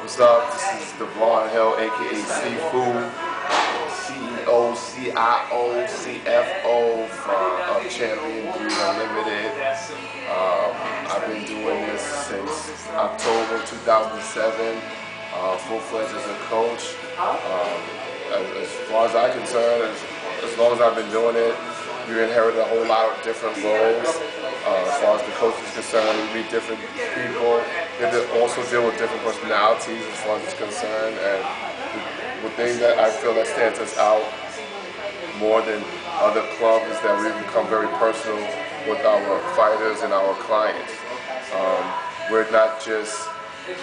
What's up? This is Devon Hill, aka CFoo, CEO, CIO, CFO of Champion Breed Unlimited. I've been doing this since October 2007, full-fledged as a coach. As far as I'm concerned, as long as I've been doing it, you inherit a whole lot of different roles. As far as the coach is concerned, we meet different people. They also deal with different personalities as far as it's concerned. And the thing that I feel that stands us out more than other clubs is that we've become very personal with our fighters and our clients. We're not just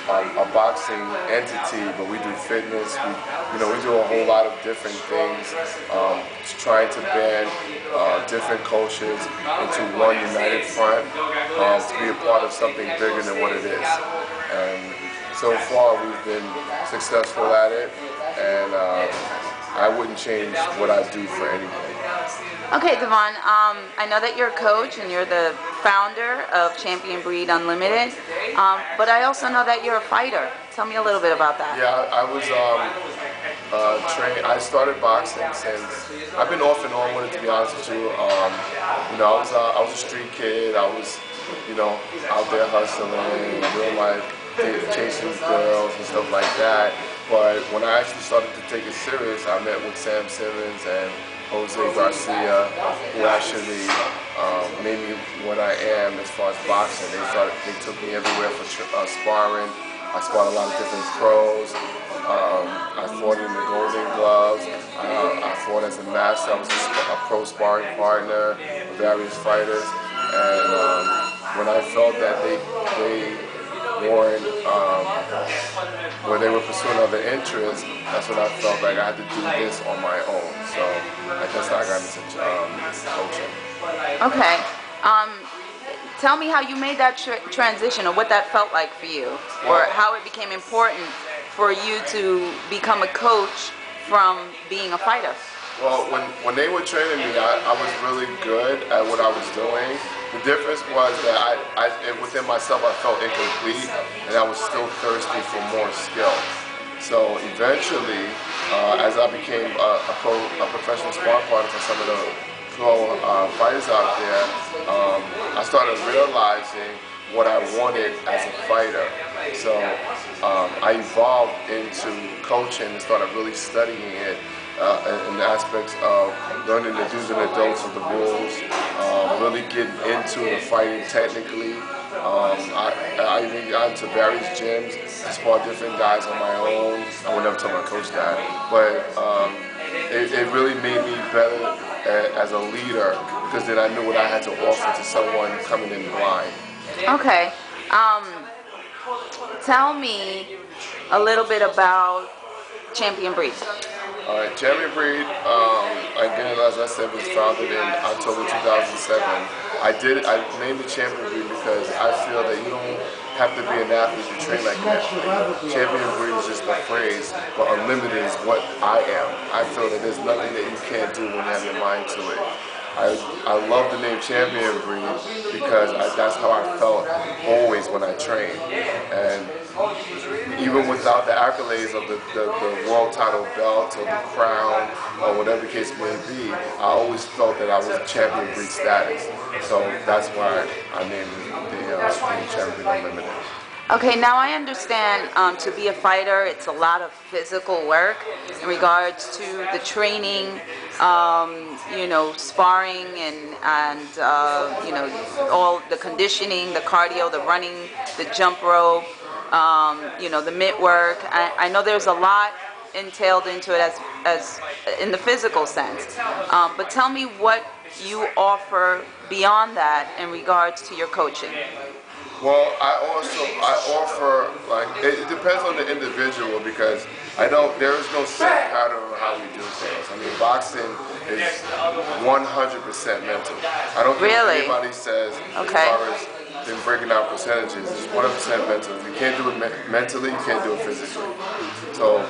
a boxing entity, but we do fitness. We do a whole lot of different things, trying to band different cultures into one united front, to be a part of something bigger than what it is. And so far, we've been successful at it, and I wouldn't change what I do for anything. Okay, Devon, I know that you're a coach and you're the founder of Champion Breed Unlimited, but I also know that you're a fighter. Tell me a little bit about that. Yeah, I was trained. I started boxing since I've been off and on with it, to be honest with you. I was a street kid. I was, out there hustling, doing my chasing girls and stuff like that. But when I actually started to take it serious, I met with Sam Simmons and Jose Garcia, who actually made me what I am as far as boxing. They took me everywhere for sparring. I sparred a lot of different pros. I fought in the Golden Gloves. I fought as a master. I was a pro sparring partner with various fighters. And when I felt that they weren't, when they were pursuing other interests, that's when I felt like I had to do this on my own. So I guess I got into coaching. Okay. Tell me how you made that transition, or what that felt like for you, or how it became important for you to become a coach from being a fighter. Well, when they were training me, I was really good at what I was doing. The difference was that within myself I felt incomplete, and I was still thirsty for more skill. So eventually, as I became a professional sparring partner for some of the pro fighters out there, I started realizing what I wanted as a fighter. So I evolved into coaching and started really studying it in the aspects of learning the do's and the don'ts of the rules, really getting into the fighting technically. I even got into various gyms and sparred different guys on my own. I would never tell my coach that, but it really made me better as a leader, because then I knew what I had to offer to someone coming in blind. Okay. Tell me a little bit about Champion Breed. All right, Champion Breed, again, as I said, was founded in October 2007. I named it Champion Breed because I feel that you don't have to be an athlete to train like an athlete. Champion Breed is just a phrase, but unlimited is what I am. I feel that there's nothing that you can't do when you have your mind to it. I love the name Champion Breed because that's how I felt always when I trained. And even without the accolades of the world title belt or the crown or whatever the case may be, I always felt that I was Champion Breed status. So that's why I named the Champion Breed Unlimited. Okay, now I understand to be a fighter, it's a lot of physical work in regards to the training, sparring and all the conditioning, the cardio, the running, the jump rope, the mitt work. I know there's a lot entailed into it as in the physical sense, but tell me what you offer beyond that in regards to your coaching. Well, I offer, it depends on the individual, because there is no set pattern on how we do things. I mean, boxing is 100% mental. I don't care what anybody says as far as them breaking out percentages. It's 100% mental. If you can't do it mentally, you can't do it physically. So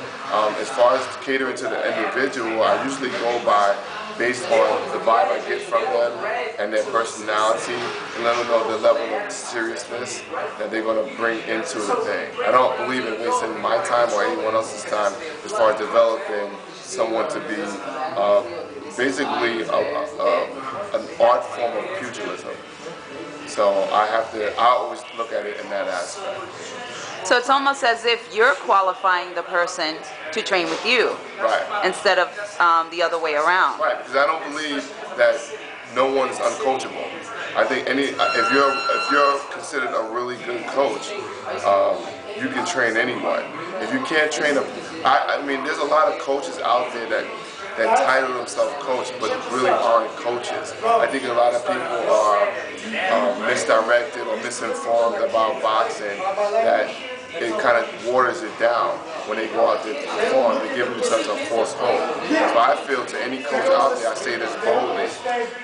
as far as catering to the individual, I usually go by based on the vibe I get from them and their personality, and let them know the level of seriousness that they're going to bring into the thing. I don't believe in wasting my time or anyone else's time as far as developing someone to be basically an art form of pugilism. So I always look at it in that aspect. So it's almost as if you're qualifying the person to train with you, right? Instead of the other way around. Right, because I don't believe that no one's uncoachable. I think if you're considered a really good coach, you can train anyone. If you can't train I mean, there's a lot of coaches out there that title themselves coach, but really aren't coaches. I think a lot of people are misdirected or misinformed about boxing, that it kind of waters it down when they go out there to perform. They give themselves a false hope. So I feel to any coach out there, I say this boldly: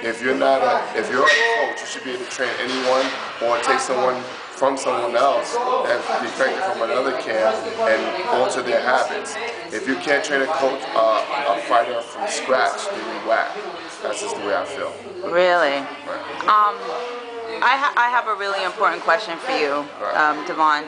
if you're a coach, you should be able to train anyone or take someone from someone else that's defected from another camp and alter their habits. If you can't train a fighter from scratch, then you whack. That's just the way I feel. Really? Right. I have a really important question for you, Right. Devon,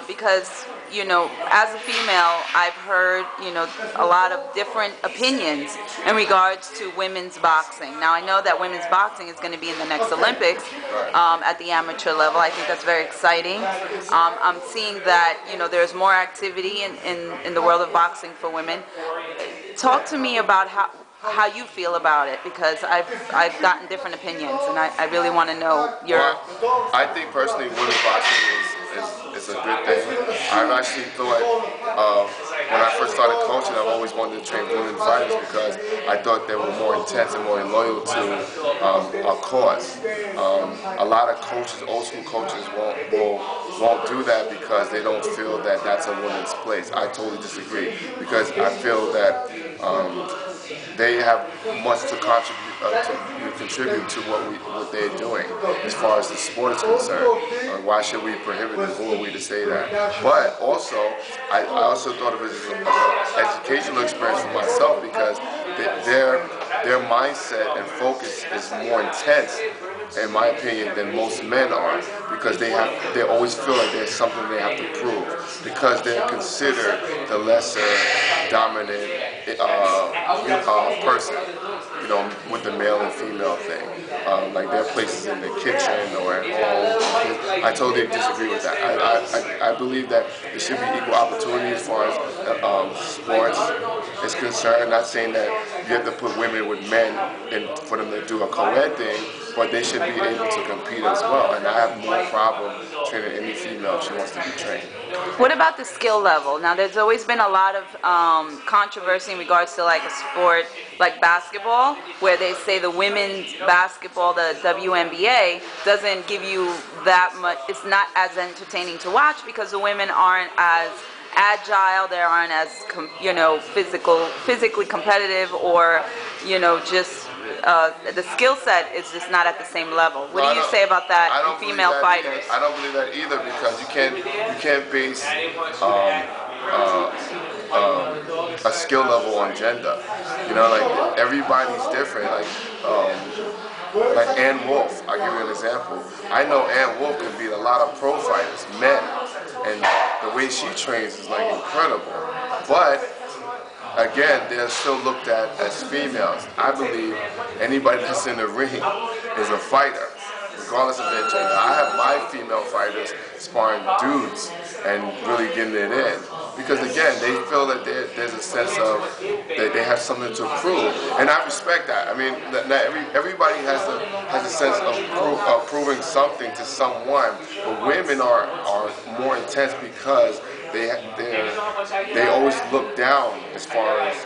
because, you know, as a female, I've heard, you know, a lot of different opinions in regards to women's boxing. Now, I know that women's boxing is going to be in the next Olympics at the amateur level. I think that's very exciting. I'm seeing that, you know, there's more activity in the world of boxing for women. Talk to me about how you feel about it, because I've gotten different opinions, and I really want to know your... Well, I think personally women's boxing is a good thing. I've actually thought, when I first started coaching, I've always wanted to train women fighters because I thought they were more intense and more loyal to our cause. A lot of coaches, old school coaches, won't do that because they don't feel that that's a woman's place. I totally disagree, because I feel that they have much to contribute to what they're doing as far as the sport is concerned. Why should we prohibit it? Who are we to say that? But also, I also thought of it as an educational experience for myself, because their mindset and focus is more intense, in my opinion, than most men are, because they always feel like there's something they have to prove, because they're considered the lesser dominant person, you know, with the male and female thing. Like their places in the kitchen or at home. I totally disagree with that. I believe that there should be equal opportunity as far as sports is concerned. Not saying that you have to put women with men for them to do a co-ed thing, but they should be able to compete as well. And I have no problem training any female if she wants to be trained. What about the skill level? Now, there's always been a lot of controversy in regards to like a sport like basketball, where they say the women's basketball, the WNBA, doesn't give you that much, it's not as entertaining to watch because the women aren't as agile, they aren't as, you know, physically competitive, or, you know, just the skill set is just not at the same level. What do you say about that in female fighters? I don't believe that either, because you can't base a skill level on gender. You know, like everybody's different. Like Ann Wolfe, I'll give you an example. I know Ann Wolfe can beat a lot of pro fighters, men, and the way she trains is like incredible. But again, they're still looked at as females. I believe anybody that's in the ring is a fighter, regardless of their gender. I have my female fighters sparring dudes and really getting it in, because again, they feel that there's a sense of that they have something to prove, and I respect that. I mean, everybody has a sense of proving something to someone, but women are more intense because they always look down as far as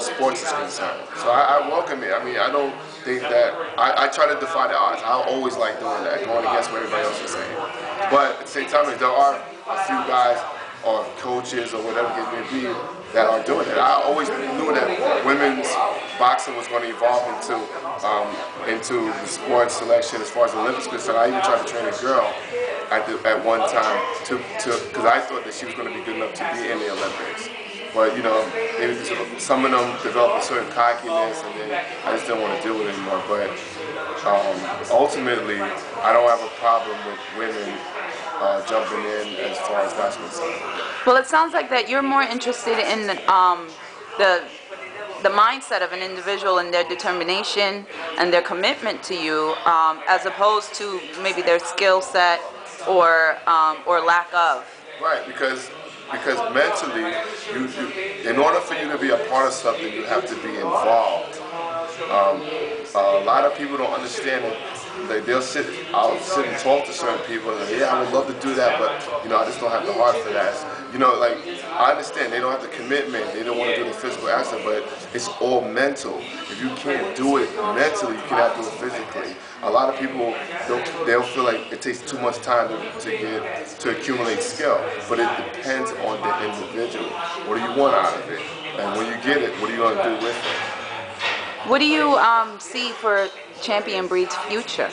sports is concerned. So I welcome it. I mean, I don't think that I try to defy the odds. I always like doing that, going against what everybody else is saying. But at the same time, there are a few guys or coaches or whatever it may be that are doing it. I always knew that women's boxing was going to evolve into the sports selection as far as the Olympics is concerned. I even tried to train a girl at one time because I thought that she was going to be good enough to be in the Olympics. But you know, maybe some of them develop a certain cockiness, and then I just didn't want to deal with it anymore. But ultimately, I don't have a problem with women jumping in as far as that's concerned. Well, it sounds like that you're more interested in the the mindset of an individual and their determination and their commitment to you, as opposed to maybe their skill set or lack of. Right, because mentally, in order for you to be a part of something, you have to be involved. Um, a lot of people don't understand it. I'll sit and talk to certain people, and yeah, I would love to do that, but you know, I just don't have the heart for that. You know, like I understand they don't have the commitment, they don't want to do the physical aspect, but it's all mental. If you can't do it mentally, you cannot do it physically. A lot of people they'll feel like it takes too much time to accumulate skill, but it depends on the individual. What do you want out of it? And when you get it, what are you going to do with it? What do you see for Champion Breed's future?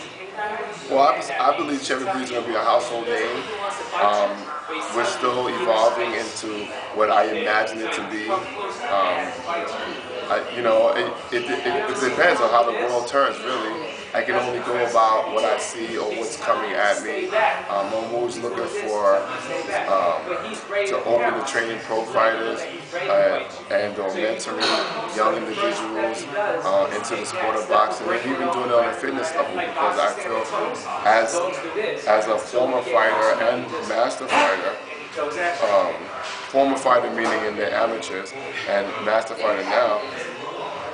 Well, I believe Champion Breed is going to be a household name. We're still evolving into what I imagine it to be. You know, it depends on how the world turns, really. I can only go about what I see or what's coming at me. I'm always looking for to open the training pro fighters and mentoring young individuals into the sport of boxing, and even doing it on a fitness level, because I feel as a former fighter and master fighter, former fighter meaning in the amateurs and master fighter now,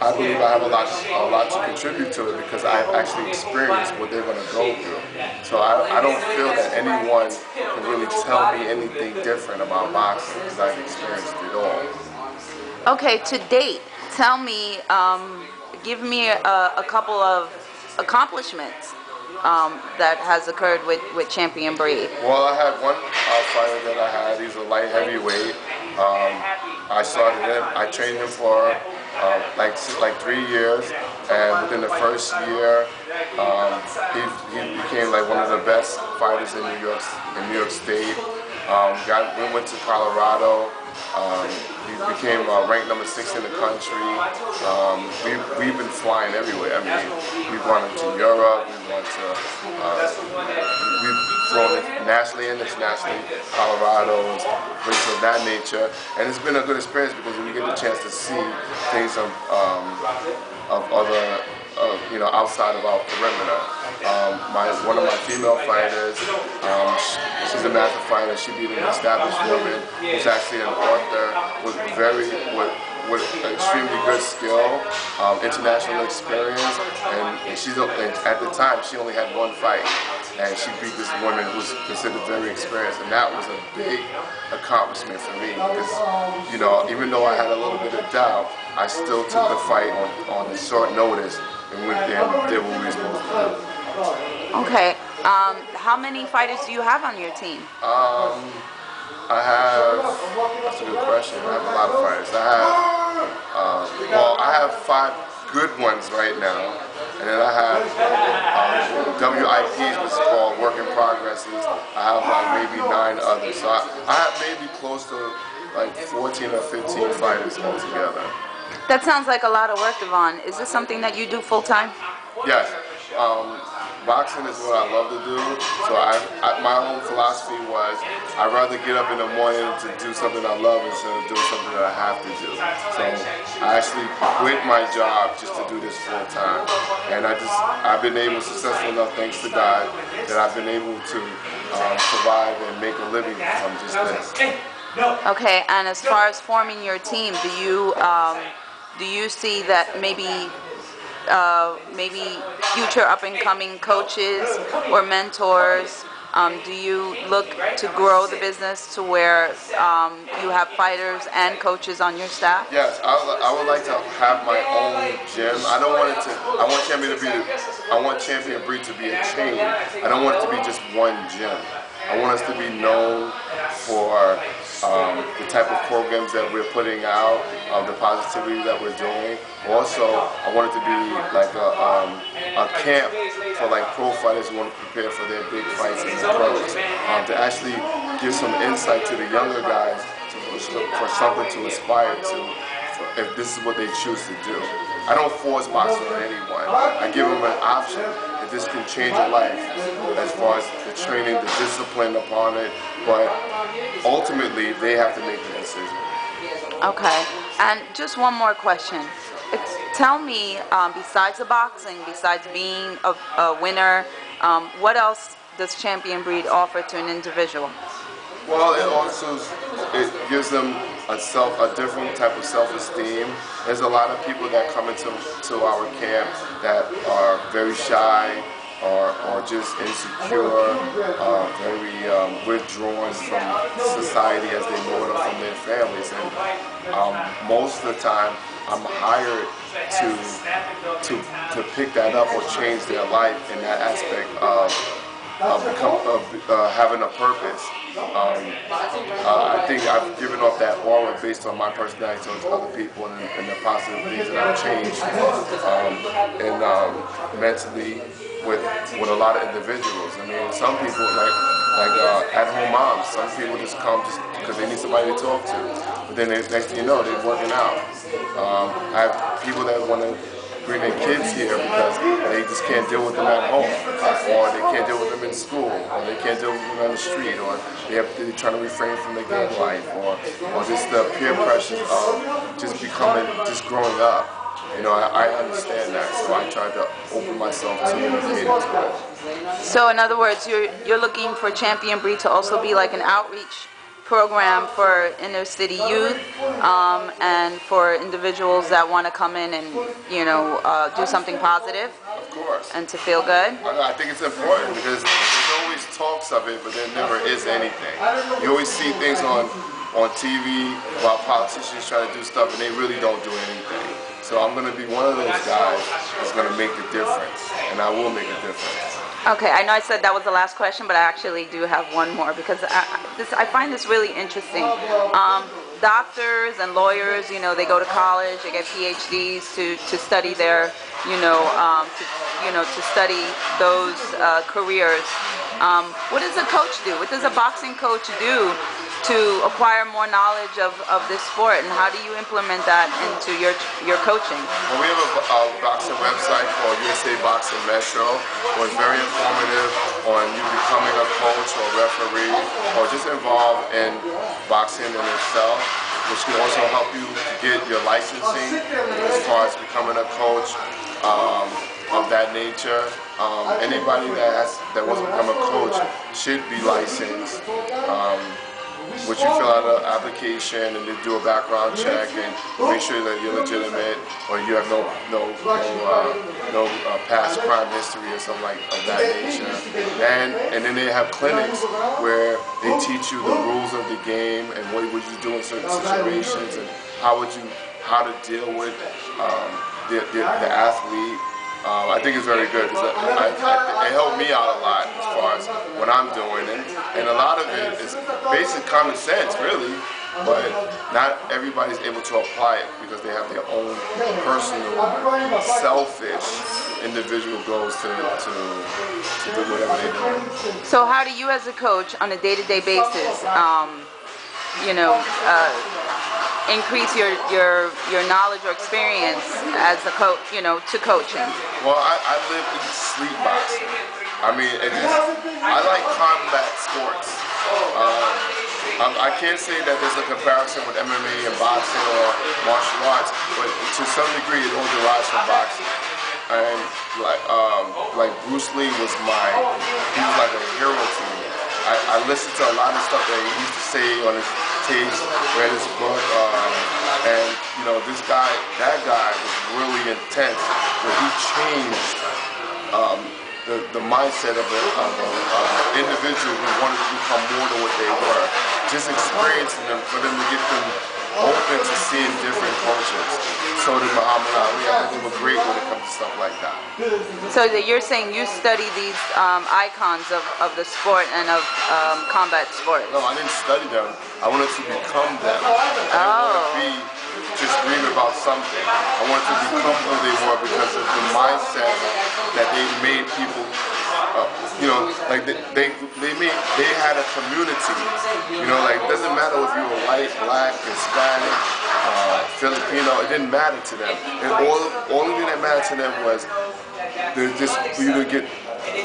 I believe I have a lot to contribute to it because I've actually experienced what they're going to go through. So I don't feel that anyone can really tell me anything different about boxing because I've experienced it all. Okay, to date, tell me, give me a couple of accomplishments that has occurred with Champion Breed. Well, I had one fighter that I had. He's a light heavyweight. I trained him for like 3 years, and within the first year, he became like one of the best fighters in New York State. We went to Colorado. He became ranked number 6 in the country. We've been flying everywhere. I mean, we've gone to Europe. We've flown nationally and internationally, Colorado, things of that nature, and it's been a good experience because we get the chance to see things of other, you know, outside of our perimeter. One of my female fighters, she's a master fighter. She beat an established woman who's actually an author with extremely good skill, international experience, and she's at the time she only had one fight, and she beat this woman who's considered very experienced, and that was a big accomplishment for me because, you know, even though I had a little bit of doubt, I still took the fight on a short notice and went there and did what we were supposed to do. Okay, how many fighters do you have on your team? That's a good question. I have a lot of fighters. I have 5 good ones right now, and then I have WIPs, which is called work in progresses. I have like maybe 9 others. So I have maybe close to like 14 or 15 fighters altogether. That sounds like a lot of work, Devon. Is this something that you do full time? Yes. Boxing is what I love to do, so my own philosophy was I'd rather get up in the morning to do something I love instead of doing something that I have to do. So I actually quit my job just to do this full time, and I've been successful enough, thanks to God, that I've been able to survive and make a living from just this. Okay, and as far as forming your team, do you see that maybe future up-and-coming coaches or mentors? Do you look to grow the business to where you have fighters and coaches on your staff? Yes, I would like to have my own gym. I want Champion Breed to be a chain. I don't want it to be just one gym. I want us to be known for the type of programs that we're putting out, the positivity that we're doing. Also, I want it to be like a camp for like pro fighters who want to prepare for their big fights in the pros. To actually give some insight to the younger guys for something to aspire to if this is what they choose to do. I don't force boxing on anyone. I give them an option if this can change your life as far as the training, the discipline upon it, but ultimately they have to make the decision. Okay, and just one more question. Tell me, besides the boxing, besides being a winner, what else does Champion Breed offer to an individual? Well, it gives them a different type of self-esteem. There's a lot of people that come into our camp that are very shy or just insecure, very withdrawn from society as they know it or from their families. And most of the time, I'm hired to pick that up or change their life in that aspect of having a purpose. I think I've given off that aura based on my personality to other people and the positive things that I've changed and mentally with a lot of individuals. I mean, some people like at-home moms. Some people just come just because they need somebody to talk to. But then next thing you know, they're working out. I have people that want to bring their kids here because they just can't deal with them at home, or they can't deal with them in school, or they can't deal with them on the street, or they're trying to refrain from their gang life, or just the peer pressure of just growing up. You know, I understand that, so I try to open myself to educate as well. So in other words, you're looking for Champion Breed to also be like an outreach program for inner city youth and for individuals that want to come in and do something positive. Of course. And to feel good. I think it's important because there's always talks of it, but there never is anything. You always see things on TV about politicians trying to do stuff and they really don't do anything. So I'm going to be one of those guys that's going to make the difference, and I will make a difference. Okay, I know I said that was the last question, but I actually do have one more because I find this really interesting. Doctors and lawyers, they go to college, they get PhDs to study their, to study those careers. What does a coach do? What does a boxing coach do to acquire more knowledge of this sport, and how do you implement that into your coaching? Well, we have a boxing website called USA Boxing Metro, where it's very informative on you becoming a coach or referee or just involved in boxing in itself, which can also help you get your licensing as far as becoming a coach of that nature. Anybody that wants to become a coach should be licensed. Which you fill out an application and they do a background check and make sure that you're legitimate or you have no past crime history or something of that nature. And then they have clinics where they teach you the rules of the game and what would you do in certain situations and how to deal with the athlete. I think it's very good because it helped me out a lot as far as what I'm doing, and a lot of it is basic common sense, really, but not everybody's able to apply it because they have their own personal, selfish, individual goals to do whatever they're doing. So how do you as a coach on a day-to-day basis, increase your knowledge or experience as a coach, to coaching? Well, I live in sleep boxing. I mean, I like combat sports. I can't say that there's a comparison with MMA and boxing or martial arts, but to some degree it all derives from boxing. And like Bruce Lee he was like a hero to me. I listened to a lot of stuff that he used to say on his tapes, read his book, and that guy was really intense, but he changed the mindset of an individual who wanted to become more than what they were. Just experiencing them, for them to get them open to seeing different cultures. So did Muhammad Ali. I think they were great when it comes to stuff like that. So you're saying you study these icons of the sport and of combat sports? No, I didn't study them. I wanted to become them. I didn't want to be just dreaming about something. I wanted to become who they were because of the mindset that they made people you know, like they had a community. You know, like it doesn't matter if you were white, black, Hispanic, Filipino. It didn't matter to them. And only thing that mattered to them was just for you to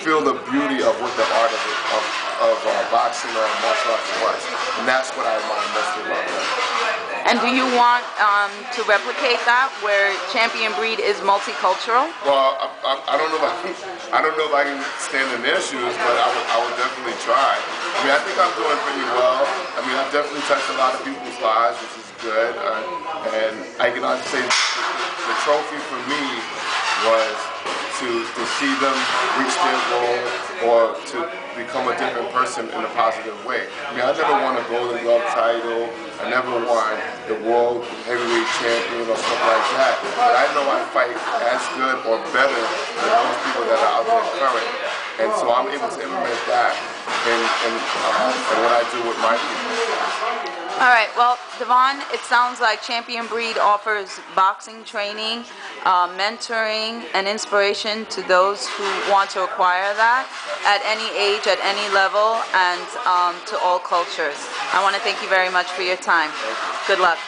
feel the beauty of what the art of boxing or martial arts was. And that's what I admire most about them. And do you want to replicate that, where Champion Breed is multicultural? Well, I don't know if I can stand in their shoes, but I would definitely try. I mean, I think I'm doing pretty well. I mean, I've definitely touched a lot of people's lives, which is good. And I can honestly say the trophy for me was to see them reach their goal or to become a different person in a positive way. I mean, I never won a Golden Glove title. I never won the World Heavyweight Champion or something like that. But I know I fight as good or better than those people that are out there current. And so I'm able to implement that in what I do with my people. All right, well, Devon, it sounds like Champion Breed offers boxing training, mentoring, and inspiration to those who want to acquire that at any age, at any level, and to all cultures. I want to thank you very much for your time. Good luck.